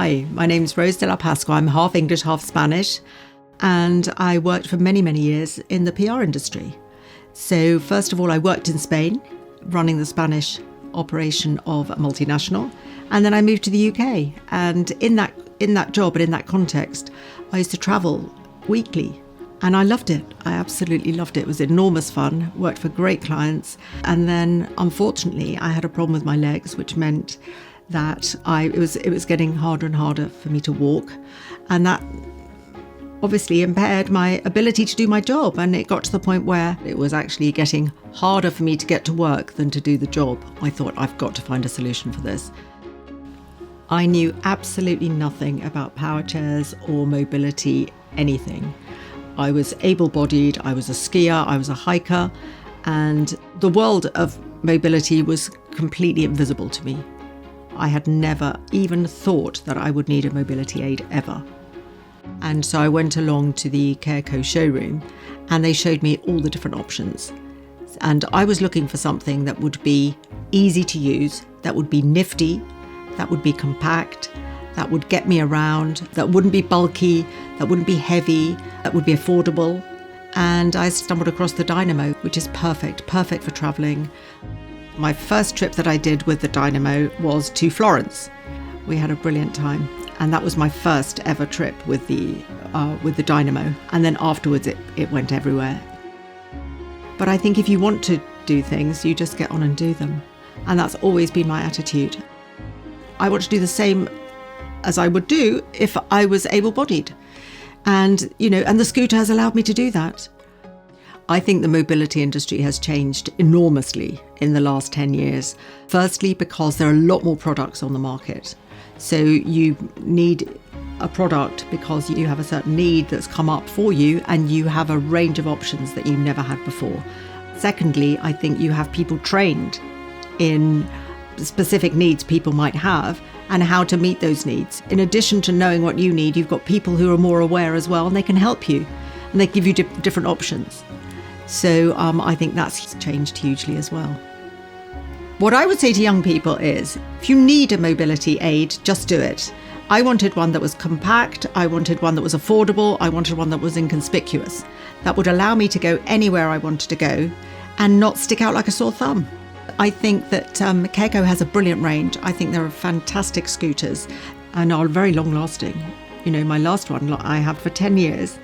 Hi, my name's Rose de la Pascua. I'm half English, half Spanish, and I worked for many, many years in the PR industry. So first of all, I worked in Spain, running the Spanish operation of a multinational, and then I moved to the UK. And in that job and in that context, I used to travel weekly, and I loved it. I absolutely loved it. It was enormous fun, worked for great clients. And then, unfortunately, I had a problem with my legs, which meant that it was getting harder and harder for me to walk. And that obviously impaired my ability to do my job. And it got to the point where it was actually getting harder for me to get to work than to do the job. I thought, I've got to find a solution for this. I knew absolutely nothing about power chairs or mobility, anything. I was able-bodied, I was a skier, I was a hiker, and the world of mobility was completely invisible to me. I had never even thought that I would need a mobility aid ever. And so I went along to the CareCo showroom and they showed me all the different options. And I was looking for something that would be easy to use, that would be nifty, that would be compact, that would get me around, that wouldn't be bulky, that wouldn't be heavy, that would be affordable. And I stumbled across the Dynamo, which is perfect for traveling. My first trip that I did with the Dynamo was to Florence. We had a brilliant time. And that was my first ever trip with the Dynamo. And then afterwards it went everywhere. But I think if you want to do things, you just get on and do them. And that's always been my attitude. I want to do the same as I would do if I was able-bodied. And the scooter has allowed me to do that. I think the mobility industry has changed enormously in the last 10 years. Firstly, because there are a lot more products on the market. So you need a product because you have a certain need that's come up for you and you have a range of options that you never had before. Secondly, I think you have people trained in specific needs people might have and how to meet those needs. In addition to knowing what you need, you've got people who are more aware as well, and they can help you and they give you different options. So I think that's changed hugely as well. What I would say to young people is, if you need a mobility aid, just do it. I wanted one that was compact, I wanted one that was affordable, I wanted one that was inconspicuous, that would allow me to go anywhere I wanted to go and not stick out like a sore thumb. I think that CareCo has a brilliant range. I think there are fantastic scooters and are very long lasting. My last one I had for 10 years.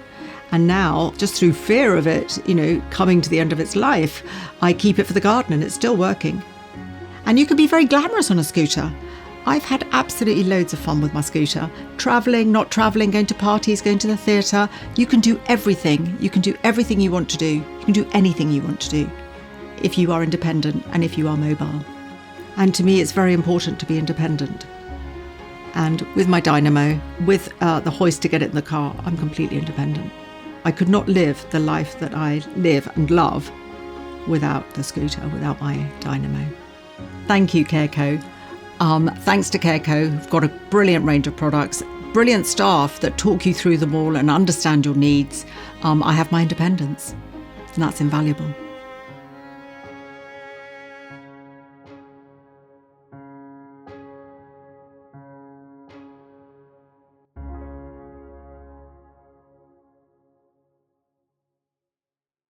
And now, just through fear of it, coming to the end of its life, I keep it for the garden and it's still working. And you can be very glamorous on a scooter. I've had absolutely loads of fun with my scooter. Travelling, not travelling, going to parties, going to the theatre. You can do everything. You can do everything you want to do. You can do anything you want to do if you are independent and if you are mobile. And to me, it's very important to be independent. And with my Dynamo, with the hoist to get it in the car, I'm completely independent. I could not live the life that I live and love without the scooter, without my Dynamo. Thank you, CareCo. Thanks to CareCo, who've got a brilliant range of products, brilliant staff that talk you through them all and understand your needs. I have my independence, and that's invaluable.